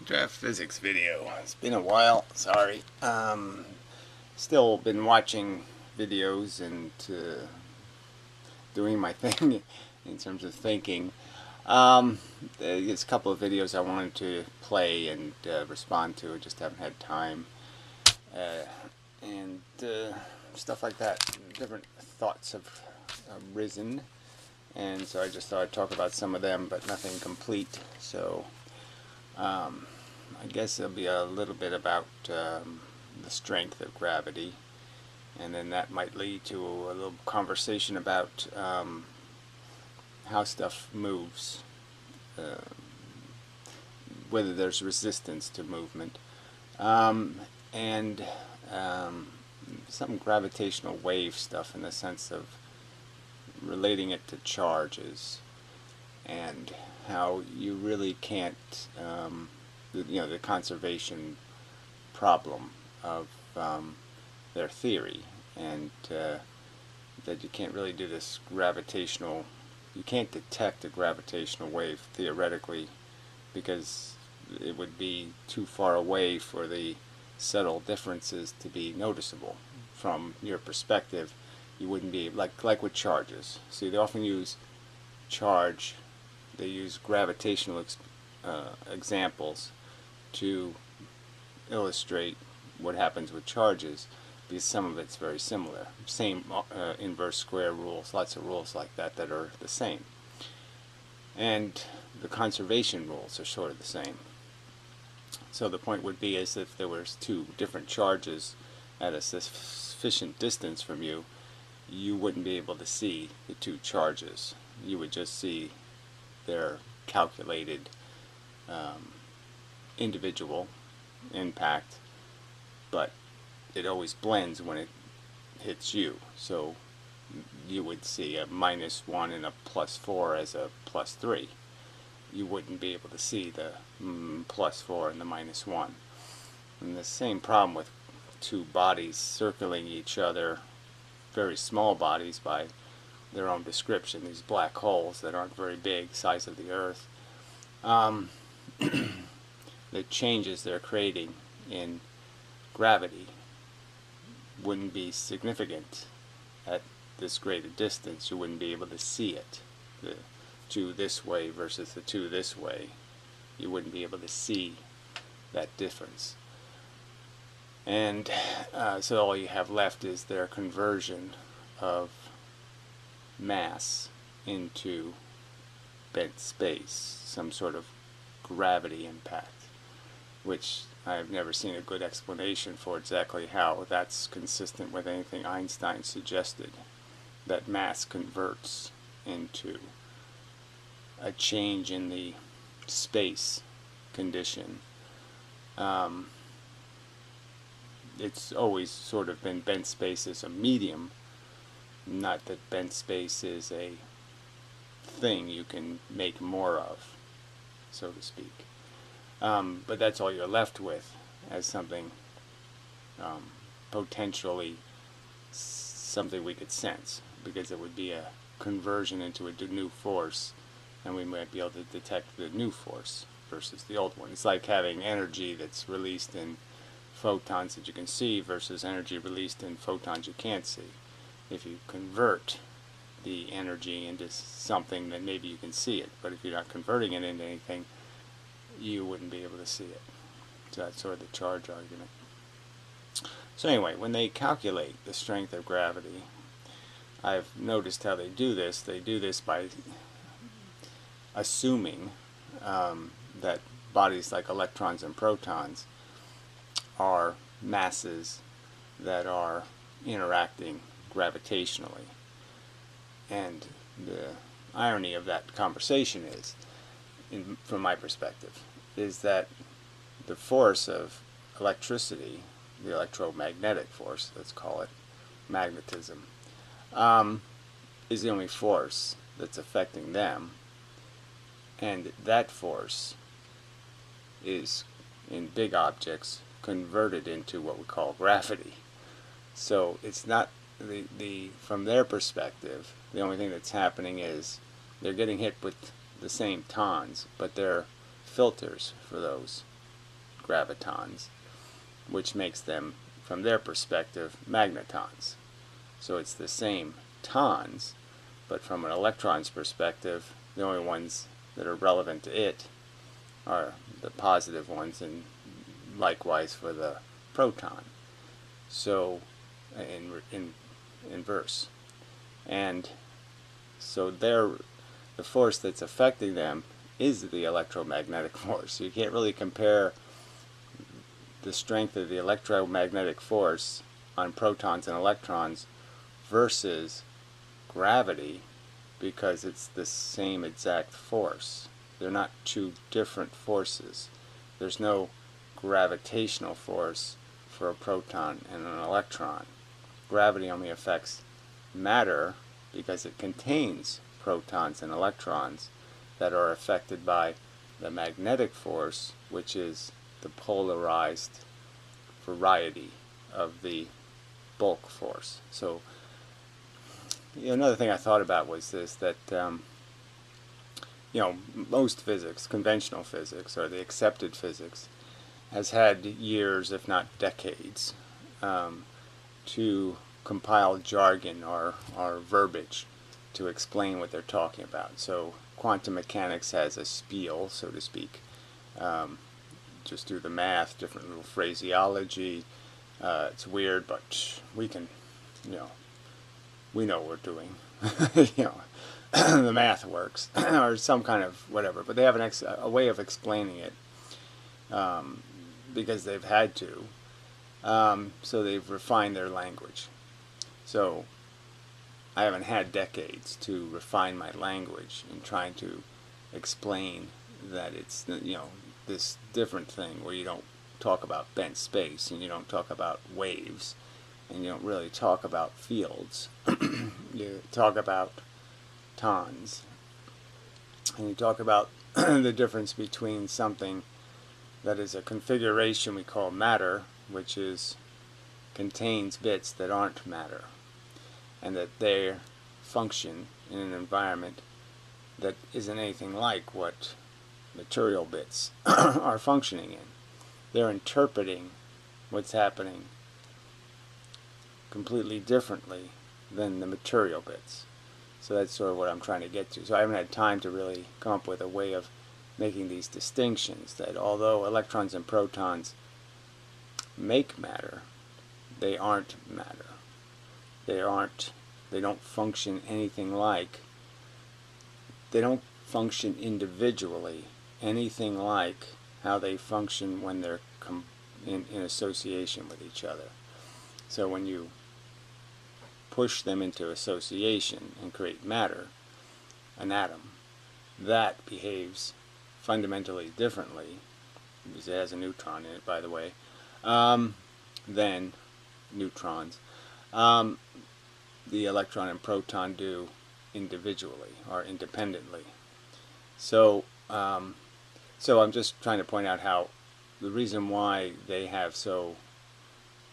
Draft physics video. It's been a while, sorry. Still been watching videos and doing my thing in terms of thinking. There's a couple of videos I wanted to play and respond to. I just haven't had time. And stuff like that. Different thoughts have arisen. And so I just thought I'd talk about some of them, but nothing complete. So I guess it'll be a little bit about the strength of gravity, and then that might lead to a little conversation about how stuff moves, whether there's resistance to movement, and some gravitational wave stuff in the sense of relating it to charges and how you really can't, the conservation problem of their theory, and that you can't really do this gravitational, you can't detect a gravitational wave theoretically because it would be too far away for the subtle differences to be noticeable. From your perspective, you wouldn't be, like with charges. See, they often use charge, they use gravitational examples to illustrate what happens with charges, because some of it's very similar. Same inverse square rules, lots of rules like that that are the same. And the conservation rules are sort of the same. So the point would be is if there was two different charges at a sufficient distance from you, you wouldn't be able to see the two charges. You would just see their calculated individual impact, but it always blends when it hits you. So you would see a -1 and a +4 as a +3. You wouldn't be able to see the +4 and the -1. And the same problem with two bodies circling each other, very small bodies by their own description, these black holes that aren't very big, size of the Earth. The changes they're creating in gravity wouldn't be significant at this great a distance. You wouldn't be able to see it. The two this way versus the two this way, you wouldn't be able to see that difference. And so all you have left is their conversion of mass into bent space, some sort of gravity impact, which I've never seen a good explanation for exactly how that's consistent with anything Einstein suggested, that mass converts into a change in the space condition. It's always sort of been bent space as a medium, not that bent space is a thing you can make more of, so to speak. But that's all you're left with as something potentially something we could sense, because it would be a conversion into a new force, and we might be able to detect the new force versus the old one. It's like having energy that's released in photons that you can see versus energy released in photons you can't see. If you convert the energy into something, then maybe you can see it, but if you're not converting it into anything, you wouldn't be able to see it. So that's sort of the charge argument. So anyway, when they calculate the strength of gravity, I've noticed how they do this. They do this by assuming that bodies like electrons and protons are masses that are interacting gravitationally. And the irony of that conversation is, from my perspective, is that the force of electricity, the electromagnetic force, let's call it magnetism, is the only force that's affecting them, and that force is, in big objects, converted into what we call gravity. So it's not from their perspective, the only thing that's happening is they're getting hit with the same tons, but they're filters for those gravitons, which makes them, from their perspective, magnetons. So it's the same tons, but from an electron's perspective, the only ones that are relevant to it are the positive ones, and likewise for the proton. So in inverse. And so the force that's affecting them is the electromagnetic force. So you can't really compare the strength of the electromagnetic force on protons and electrons versus gravity, because it's the same exact force. They're not two different forces. There's no gravitational force for a proton and an electron. Gravity only affects matter because it contains protons and electrons that are affected by the magnetic force, which is the polarized variety of the bulk force. So another thing I thought about was this, that most physics, conventional physics, or the accepted physics, has had years, if not decades, to compile jargon or verbiage to explain what they're talking about. So quantum mechanics has a spiel, so to speak. Just do the math, different little phraseology. It's weird, but we can, we know what we're doing. The math works, or some kind of whatever. But they have a way of explaining it because they've had to. So they've refined their language. So I haven't had decades to refine my language in trying to explain that it's this different thing where you don't talk about bent space and you don't talk about waves and you don't really talk about fields. You talk about tons, and you talk about the difference between something that is a configuration we call matter, which contains bits that aren't matter, and that they function in an environment that isn't anything like what material bits are functioning in. They're interpreting what's happening completely differently than the material bits. So that's sort of what I'm trying to get to. So I haven't had time to really come up with a way of making these distinctions, that although electrons and protons make matter, they aren't matter. They don't function anything like, they don't function individually anything like how they function when they're in association with each other. So when you push them into association and create matter, an atom, that behaves fundamentally differently, because it has a neutron in it, by the way, than neutrons. The electron and proton do individually or independently. So I'm just trying to point out how the reason why they have so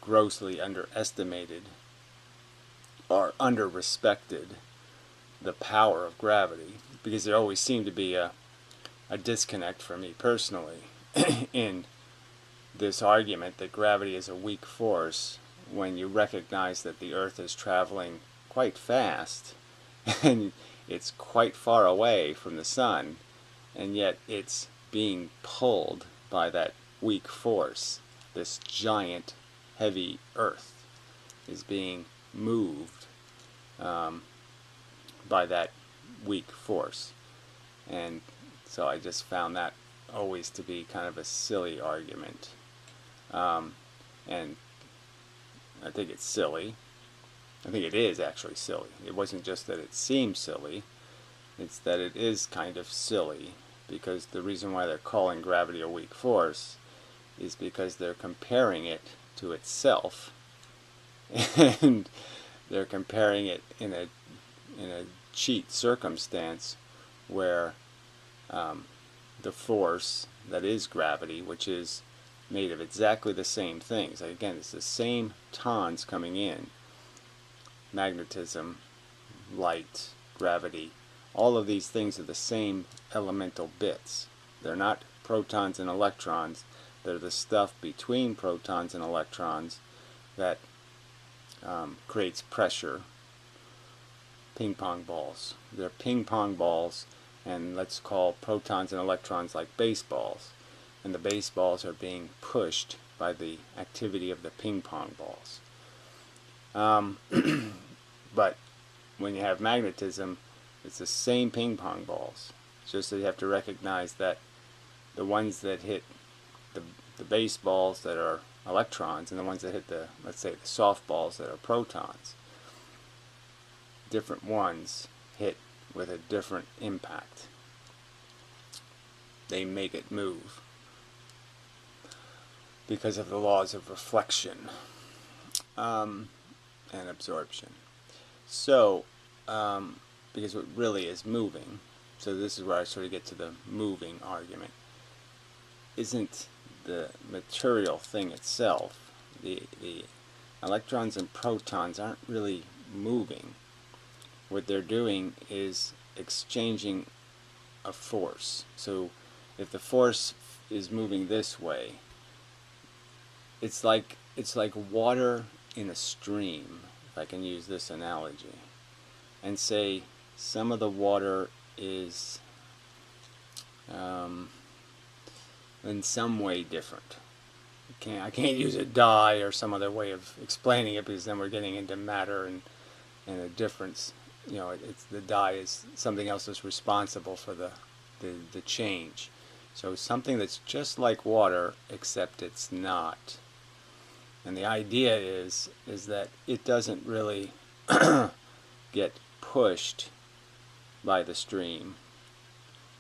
grossly underestimated or under-respected the power of gravity, because there always seemed to be a disconnect for me personally in this argument that gravity is a weak force when you recognize that the Earth is traveling quite fast and it's quite far away from the Sun, and yet it's being pulled by that weak force. This giant, heavy Earth is being moved by that weak force. And so I just found that always to be kind of a silly argument. And I think it's silly. I think it is actually silly. It wasn't just that it seems silly, it's that it is kind of silly, because the reason why they're calling gravity a weak force is because they're comparing it to itself, and they're comparing it in a cheat circumstance where the force that is gravity, which is made of exactly the same things. Again, it's the same tons coming in. Magnetism, light, gravity, all of these things are the same elemental bits. They're not protons and electrons. They're the stuff between protons and electrons that creates pressure. Ping pong balls. They're ping pong balls, and let's call protons and electrons like baseballs. And the baseballs are being pushed by the activity of the ping pong balls. But when you have magnetism, it's the same ping pong balls. It's just that you have to recognize that the ones that hit the baseballs that are electrons and the ones that hit the, let's say, the softballs that are protons, different ones hit with a different impact. They make it move because of the laws of reflection and absorption. So, because what really is moving, so this is where I sort of get to the moving argument, isn't the material thing itself. The electrons and protons aren't really moving. What they're doing is exchanging a force. So if the force is moving this way, it's like water in a stream, if I can use this analogy, and say some of the water is in some way different. I can't use a dye or some other way of explaining it, because then we're getting into matter and a difference. You know, it's the dye is something else that's responsible for the change. So something that's just like water, except it's not. And the idea is that it doesn't really get pushed by the stream.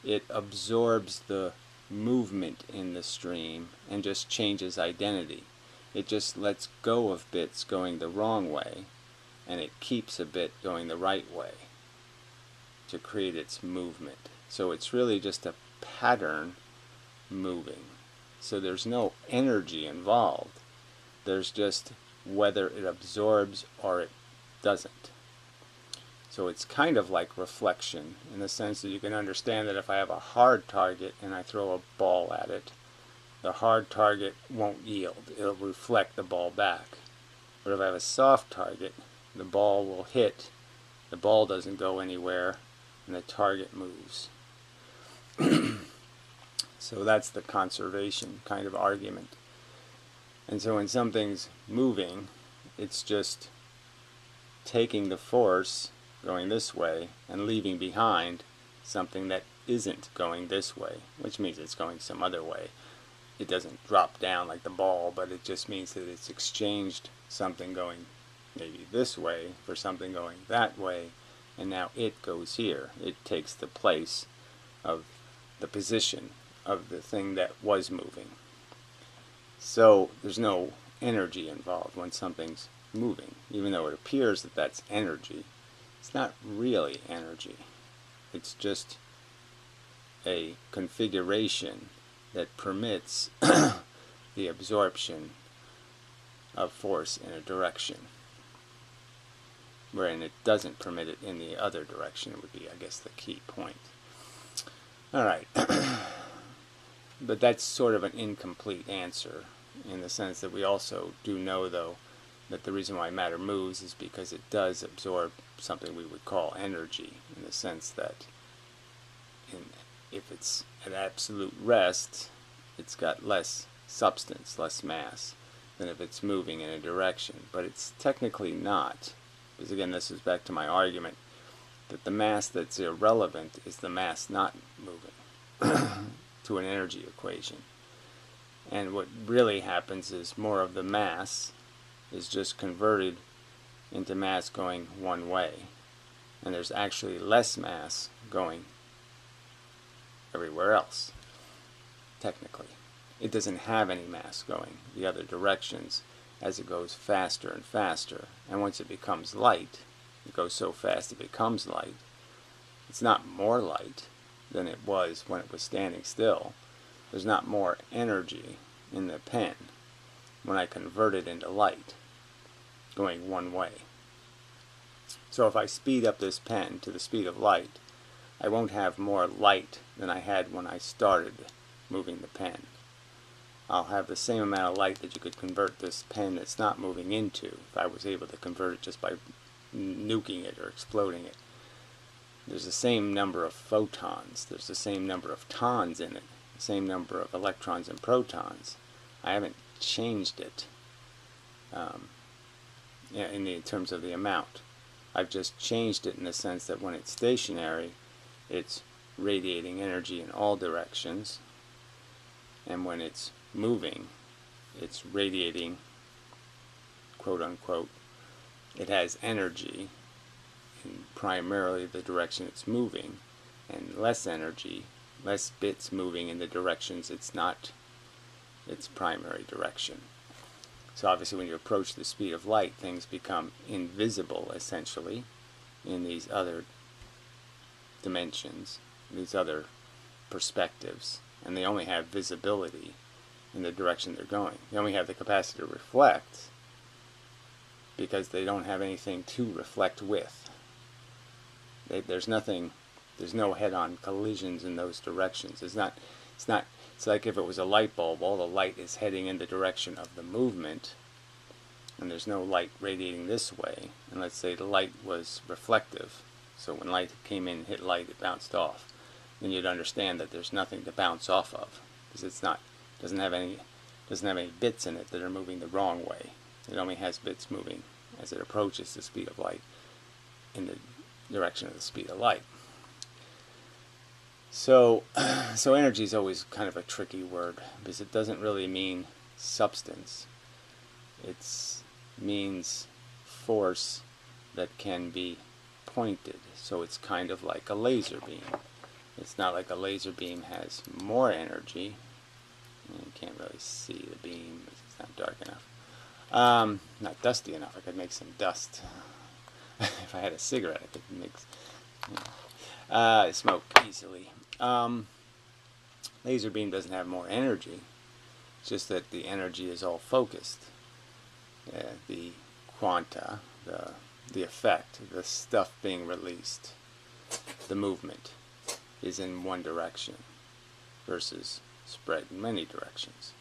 It absorbs the movement in the stream and just changes identity. It just lets go of bits going the wrong way, and it keeps a bit going the right way to create its movement. So it's really just a pattern moving. So there's no energy involved. There's just whether it absorbs or it doesn't. So it's kind of like reflection, in the sense that you can understand that if I have a hard target and I throw a ball at it, the hard target won't yield. It'll reflect the ball back. But if I have a soft target, the ball will hit, the ball doesn't go anywhere, and the target moves. So that's the conservation kind of argument. And so when something's moving, it's just taking the force going this way and leaving behind something that isn't going this way, which means it's going some other way. It doesn't drop down like the ball, but it just means that it's exchanged something going maybe this way for something going that way, and now it goes here. It takes the place of the position of the thing that was moving. So there's no energy involved when something's moving, even though it appears that that's energy. It's not really energy. It's just a configuration that permits the absorption of force in a direction, wherein it doesn't permit it in the other direction would be, I guess, the key point. Alright, but that's sort of an incomplete answer, in the sense that we also do know, though, that the reason why matter moves is because it does absorb something we would call energy, in the sense that if it's at absolute rest, it's got less substance, less mass, than if it's moving in a direction. But it's technically not, because again, this is back to my argument that the mass that's irrelevant is the mass not moving to an energy equation. And what really happens is more of the mass is just converted into mass going one way, and there's actually less mass going everywhere else. Technically, it doesn't have any mass going the other directions as it goes faster and faster, and once it becomes light, it goes so fast it becomes light. It's not more light than it was when it was standing still. There's not more energy in the pen when I convert it into light going one way. So if I speed up this pen to the speed of light, I won't have more light than I had when I started moving the pen. I'll have the same amount of light that you could convert this pen that's not moving into if I was able to convert it just by nuking it or exploding it. There's the same number of photons, there's the same number of tons in it, the same number of electrons and protons. I haven't changed it in terms of the amount. I've just changed it in the sense that when it's stationary, it's radiating energy in all directions, and when it's moving, it's radiating, quote unquote, it has energy in primarily the direction it's moving, and less energy, less bits moving in the directions it's not its primary direction. So obviously when you approach the speed of light, things become invisible essentially in these other dimensions, these other perspectives, and they only have visibility in the direction they're going. They only have the capacity to reflect because they don't have anything to reflect with. There's no head-on collisions in those directions. It's like if it was a light bulb, all the light is heading in the direction of the movement, and there's no light radiating this way. And let's say the light was reflective, so when light came in and hit light, it bounced off. Then you'd understand that there's nothing to bounce off of, because doesn't have any bits in it that are moving the wrong way. It only has bits moving as it approaches the speed of light in the direction of the speed of light. So energy is always kind of a tricky word because it doesn't really mean substance. It means force that can be pointed. So it's kind of like a laser beam. It's not like a laser beam has more energy. You can't really see the beam because it's not dark enough. Not dusty enough. I could make some dust. If I had a cigarette, I could make smoke easily. Laser beam doesn't have more energy. It's just that the energy is all focused. The quanta, the effect, the stuff being released, the movement is in one direction versus spread in many directions.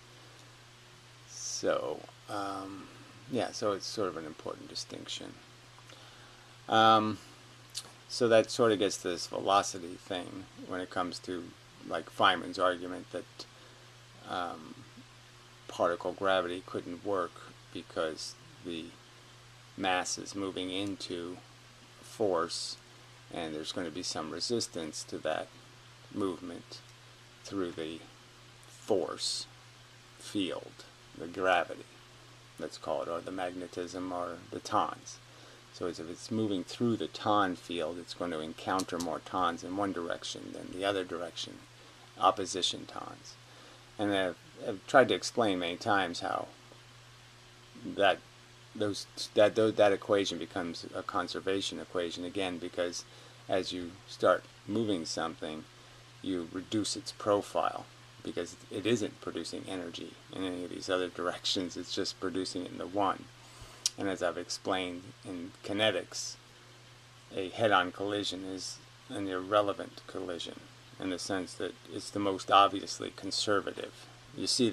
So, so it's sort of an important distinction. So that sort of gets to this velocity thing when it comes to like Feynman's argument that particle gravity couldn't work because the mass is moving into force, and there's going to be some resistance to that movement through the force field, the gravity, let's call it, or the magnetism, or the tons. So if it's moving through the ton field, it's going to encounter more tons in one direction than the other direction, opposition tons. And I've tried to explain many times how that equation becomes a conservation equation again, because as you start moving something, you reduce its profile because it isn't producing energy in any of these other directions. It's just producing it in the one. And as I've explained in kinetics, a head-on collision is an irrelevant collision in the sense that it's the most obviously conservative. You see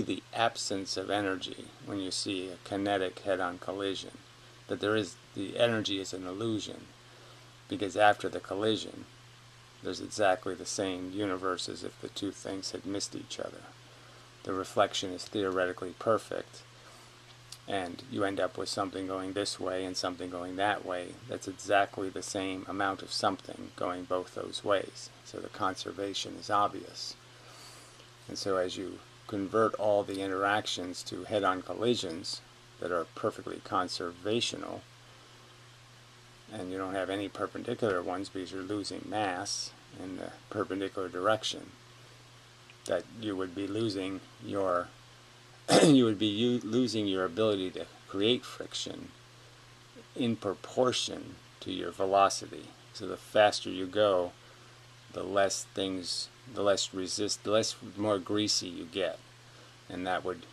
the absence of energy when you see a kinetic head-on collision. That the energy is an illusion, because after the collision, there's exactly the same universe as if the two things had missed each other. The reflection is theoretically perfect, and you end up with something going this way and something going that way. That's exactly the same amount of something going both those ways. So the conservation is obvious. And so as you convert all the interactions to head-on collisions that are perfectly conservational, and you don't have any perpendicular ones because you're losing mass in the perpendicular direction, that you would be losing your losing your ability to create friction in proportion to your velocity. So the faster you go, the less more greasy you get, and that would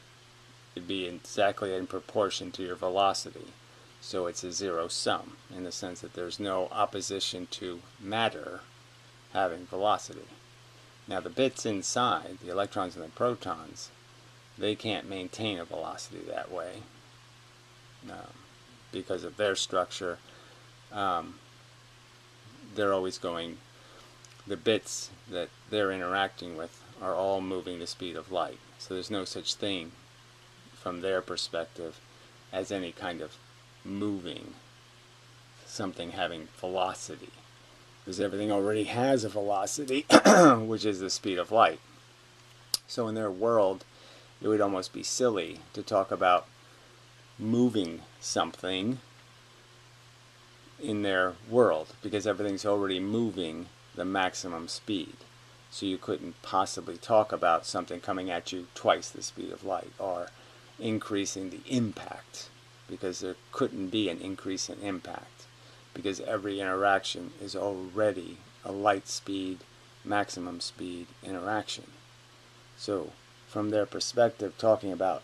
be exactly in proportion to your velocity. So it's a zero sum in the sense that there's no opposition to matter having velocity. Now the bits inside, the electrons and the protons, they can't maintain a velocity that way because of their structure. They're always going, the bits that they're interacting with are all moving the speed of light. So there's no such thing from their perspective as any kind of moving, something having velocity, because everything already has a velocity, which is the speed of light. So in their world, it would almost be silly to talk about moving something in their world, because everything's already moving the maximum speed. So you couldn't possibly talk about something coming at you twice the speed of light, or increasing the impact, because there couldn't be an increase in impact, because every interaction is already a light speed, maximum speed interaction. So from their perspective, talking about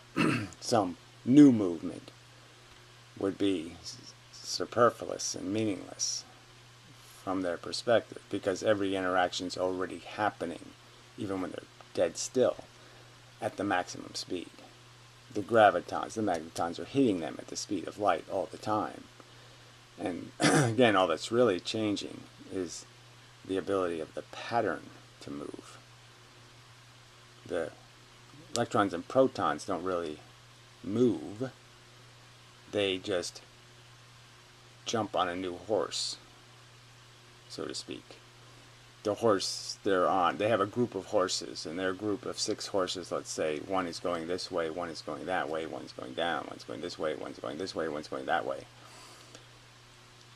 some new movement would be superfluous and meaningless from their perspective, because every interaction is already happening, even when they're dead still, at the maximum speed. The gravitons, the magnetons are hitting them at the speed of light all the time. And again, all that's really changing is the ability of the pattern to move. The electrons and protons don't really move. They just jump on a new horse, so to speak. The horse they're on, they have a group of horses, and their group of 6 horses, let's say, one is going this way, one is going that way, one's going down, one's going this way, one's going this way, one's going that way.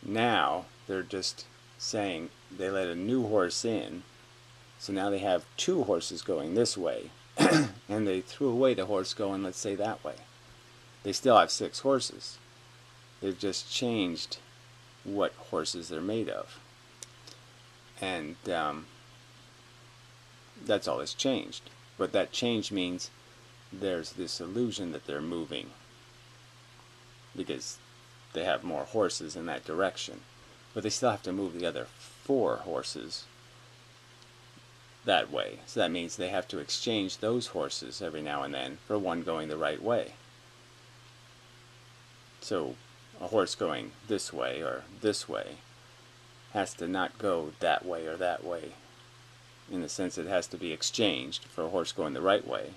Now they're just saying they let a new horse in, so now they have 2 horses going this way, and they threw away the horse going, let's say, that way. They still have 6 horses. They've just changed what horses they're made of. And that's all that's changed. But that change means there's this illusion that they're moving, because they have more horses in that direction. But they still have to move the other 4 horses that way. So that means they have to exchange those horses every now and then for one going the right way. So a horse going this way or this way has to not go that way or that way, in the sense it has to be exchanged for a horse going the right way,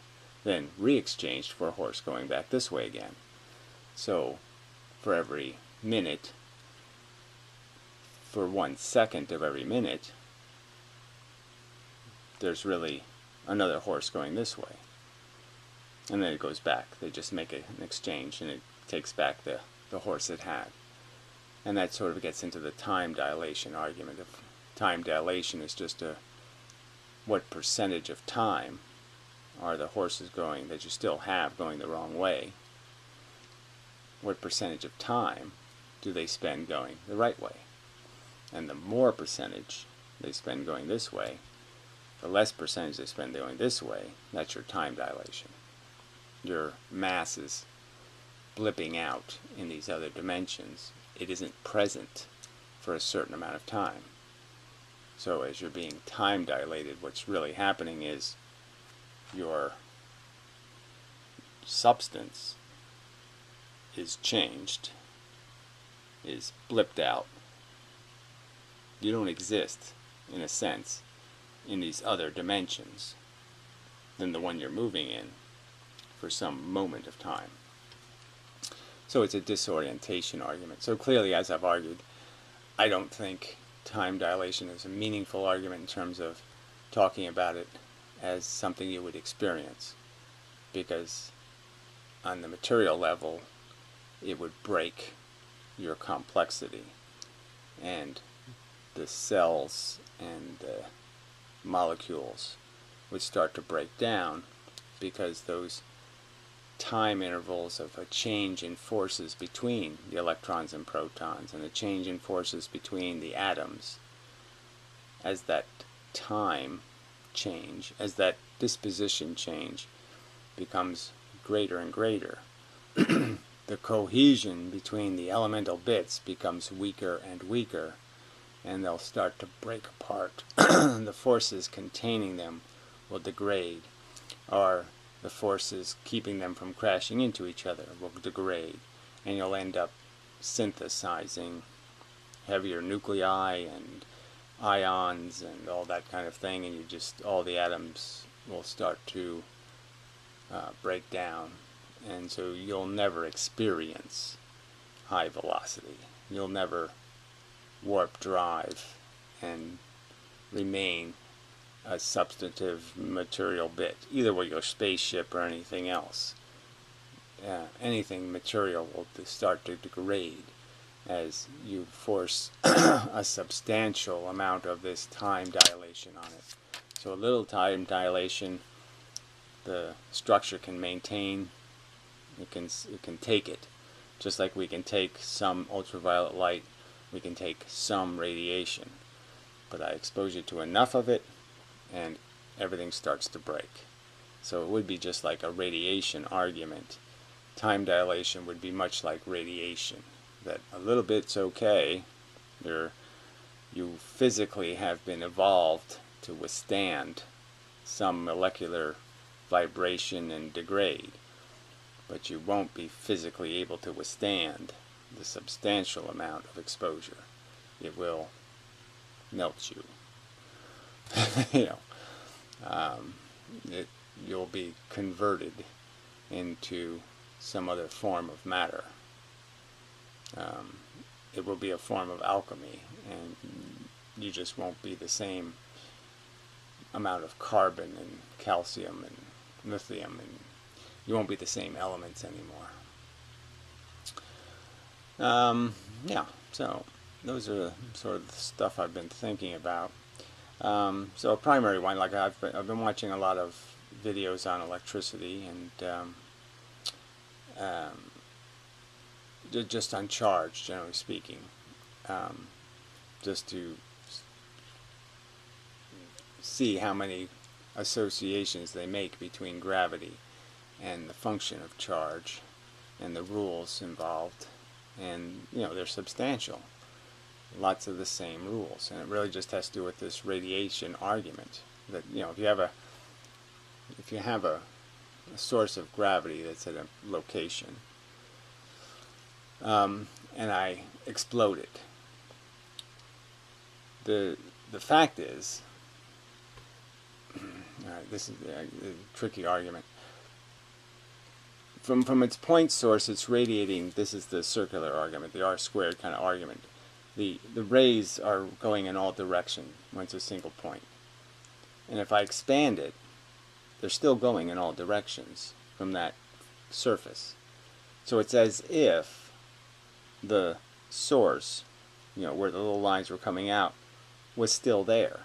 then re-exchanged for a horse going back this way again. So for every minute, for 1 second of every minute, there's really another horse going this way. And then it goes back. They just make an exchange, and it takes back the horse it had. And that sort of gets into the time dilation argument. If time dilation is just what percentage of time are the horses going that you still have going the wrong way? What percentage of time do they spend going the right way? And the more percentage they spend going this way, the less percentage they spend going this way, that's your time dilation. Your mass is blipping out in these other dimensions. It isn't present for a certain amount of time. So as you're being time dilated, what's really happening is your substance is changed, is blipped out. You don't exist, in a sense, in these other dimensions than the one you're moving in for some moment of time. So it's a disorientation argument. So clearly, as I've argued, I don't think time dilation is a meaningful argument in terms of talking about it as something you would experience, because on the material level it would break your complexity, and the cells and the molecules would start to break down, because those time intervals of a change in forces between the electrons and protons, and a change in forces between the atoms, as that time change, as that disposition change becomes greater and greater, the cohesion between the elemental bits becomes weaker and weaker, and they'll start to break apart. The forces containing them will degrade, or the forces keeping them from crashing into each other will degrade, and you'll end up synthesizing heavier nuclei and ions and all that kind of thing, and all the atoms will start to break down, and so you'll never experience high velocity. You'll never warp drive and remain a substantive material bit, either with your spaceship or anything else. Anything material will start to degrade as you force a substantial amount of this time dilation on it. So a little time dilation, the structure can maintain. It can take it, just like we can take some ultraviolet light, we can take some radiation. But I expose you to enough of it, and everything starts to break. So it would be just like a radiation argument. Time dilation would be much like radiation. That a little bit's okay. You physically have been evolved to withstand some molecular vibration and degrade, but you won't be physically able to withstand the substantial amount of exposure. It will melt you. You'll be converted into some other form of matter. It will be a form of alchemy, and you just won't be the same amount of carbon and calcium and lithium, and you won't be the same elements anymore. Yeah, so those are sort of the stuff I've been thinking about. So a primary one, like I've been watching a lot of videos on electricity and just on charge, generally speaking, just to see how many associations they make between gravity and the function of charge and the rules involved, and they're substantial. Lots of the same rules, and it really just has to do with this radiation argument that if you have a source of gravity that's at a location, and I explode it, the fact is, all right, this is a tricky argument. From its point source, it's radiating. This is the circular argument, the r² kind of argument. The rays are going in all directions when it's a single point. And if I expand it, they're still going in all directions from that surface. So it's as if the source, where the little lines were coming out, was still there.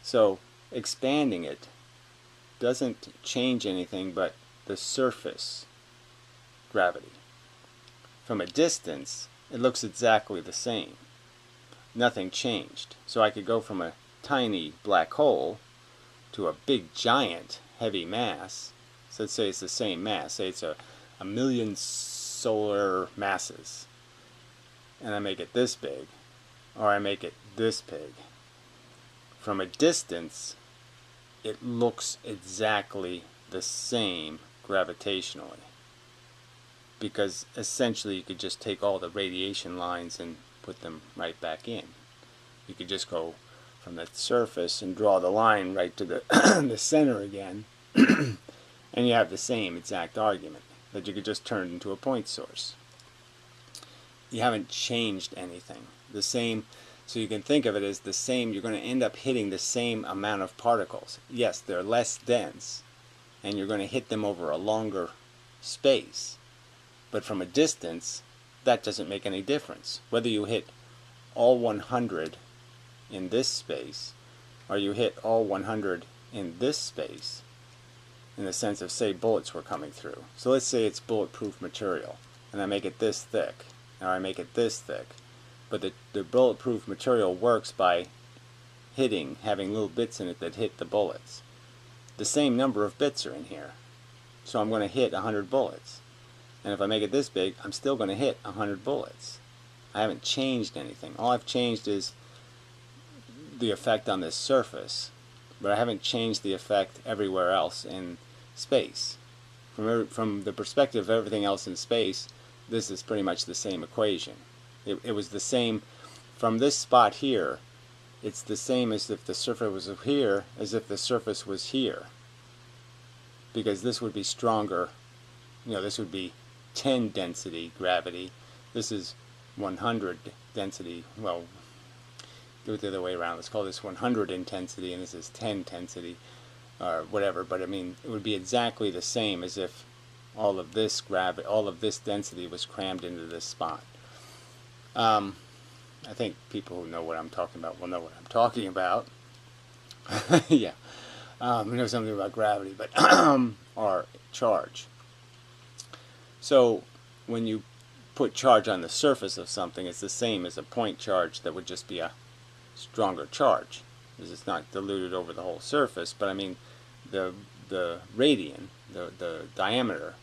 So expanding it doesn't change anything but the surface gravity. From a distance, it looks exactly the same. Nothing changed. So I could go from a tiny black hole to a big giant heavy mass. So let's say it's the same mass. Say it's a million solar masses. And I make it this big, or I make it this big. From a distance, it looks exactly the same gravitationally. Because essentially you could just take all the radiation lines and put them right back in. You could just go from the surface and draw the line right to the, the center again, and you have the same exact argument, that you could just turn it into a point source. You haven't changed anything. The same, so you can think of it as the same, you're going to end up hitting the same amount of particles. Yes, they're less dense, and you're going to hit them over a longer space. But from a distance, that doesn't make any difference. Whether you hit all 100 in this space, or you hit all 100 in this space, in the sense of, say, bullets were coming through. So let's say it's bulletproof material, and I make it this thick, or I make it this thick. But the bulletproof material works by having little bits in it that hit the bullets. The same number of bits are in here. So I'm going to hit 100 bullets. And if I make it this big, I'm still going to hit 100 bullets. I haven't changed anything. All I've changed is the effect on this surface, but I haven't changed the effect everywhere else in space. From the perspective of everything else in space, this is pretty much the same equation. It was the same from this spot here. It's the same as if the surface was here as if the surface was here, because this would be stronger. This would be 10 density gravity. This is 100 density. Well, do it the other way around. Let's call this 100 intensity, and this is 10 density, or whatever. But I mean, it would be exactly the same as if all of this density was crammed into this spot. I think people who know what I'm talking about will know what I'm talking about. Yeah, we know something about gravity, but or charge. So when you put charge on the surface of something, it's the same as a point charge that would just be a stronger charge, because it's not diluted over the whole surface. But I mean, the radian, the diameter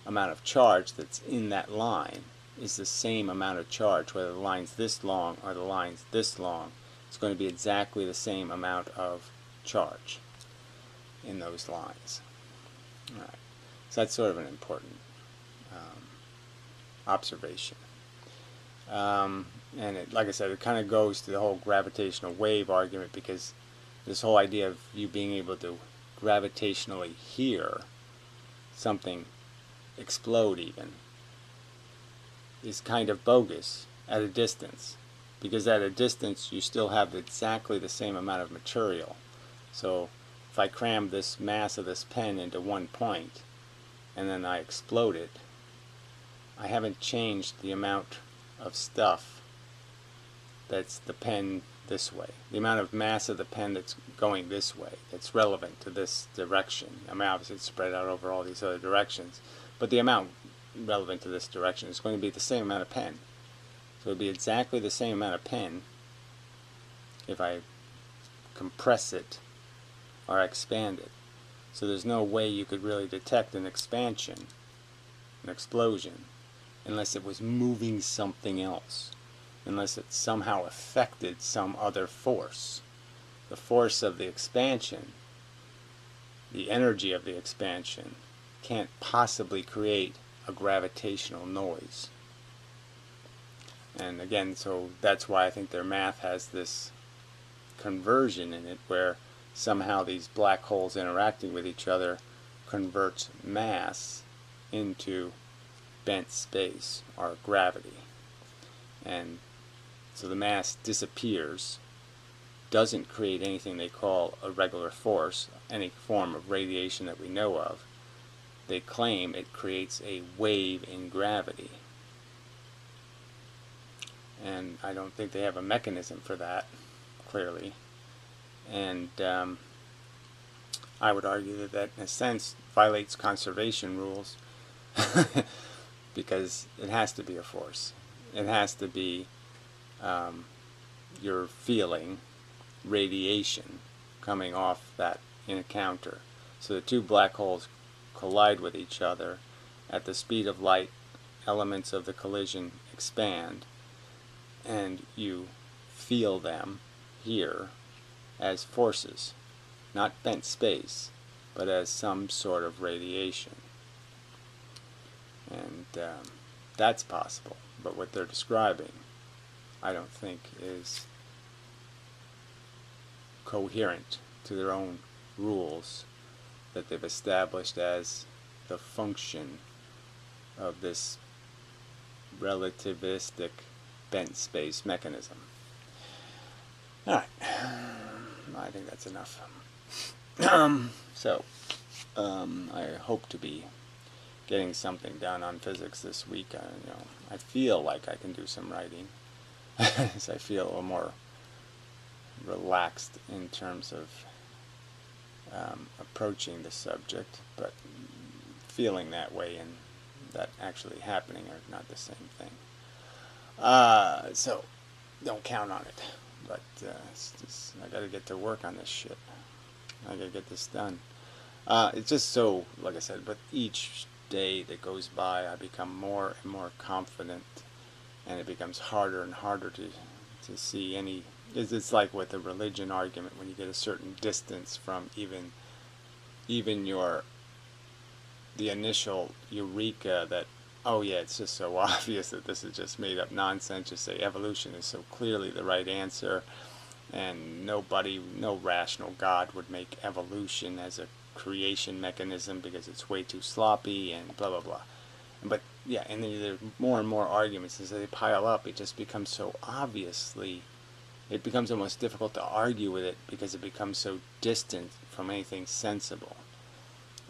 amount of charge that's in that line is the same amount of charge, whether the line's this long or the line's this long. It's going to be exactly the same amount of charge in those lines. All right. So that's sort of an important observation. And like I said, it kind of goes to the whole gravitational wave argument, because this whole idea of you being able to gravitationally hear something explode even is kind of bogus at a distance, because at a distance you still have exactly the same amount of material. So if I cram this mass of this pen into one point and then I explode it, I haven't changed the amount of stuff that's the pen this way, the amount of mass of the pen that's going this way, that's relevant to this direction. I mean, obviously it's spread out over all these other directions, but the amount relevant to this direction is going to be the same amount of pen. So it would be exactly the same amount of pen if I compress it or expand it. So there's no way you could really detect an expansion, an explosion, unless it was moving something else, unless it somehow affected some other force. The force of the expansion, the energy of the expansion, can't possibly create a gravitational noise. And again, so that's why I think their math has this conversion in it, where somehow these black holes interacting with each other converts mass into bent space or gravity. And so the mass disappears, doesn't create anything they call a regular force, any form of radiation that we know of. They claim it creates a wave in gravity. And I don't think they have a mechanism for that, clearly. And I would argue that that, in a sense, violates conservation rules, because it has to be a force. It has to be you're feeling radiation coming off that encounter. So the two black holes collide with each other at the speed of light. Elements of the collision expand, and you feel them here as forces, not bent space, but as some sort of radiation. And that's possible, but what they're describing, I don't think, is coherent to their own rules that they've established as the function of this relativistic bent space mechanism. Alright, I think that's enough. So, I hope to be getting something done on physics this week. I feel like I can do some writing, as I feel a little more relaxed in terms of approaching the subject, but feeling that way and that actually happening are not the same thing. So don't count on it, but it's just, I gotta get to work on this shit. I gotta get this done. It's just so, like I said, but each day that goes by I become more and more confident, and it becomes harder and harder to see any It's like with a religion argument, when you get a certain distance from even the initial eureka that, oh yeah, it's just so obvious that this is just made up nonsense. Just say evolution is so clearly the right answer, and no rational God would make evolution as a creation mechanism because it's way too sloppy and blah blah blah. But yeah, and then there are more and more arguments as they pile up. It just becomes so obviously, it becomes almost difficult to argue with it because it becomes so distant from anything sensible.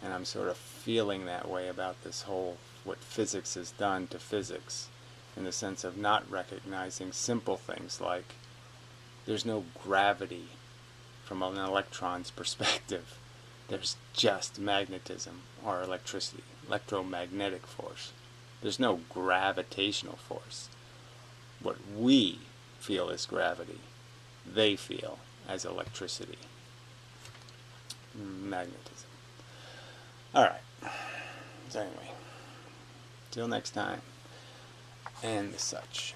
And I'm sort of feeling that way about this whole, what physics has done to physics, in the sense of not recognizing simple things like there's no gravity from an electron's perspective. There's just magnetism or electricity, electromagnetic force. There's no gravitational force. What we feel as gravity, they feel as electricity, magnetism. Alright, so anyway, till next time, and such.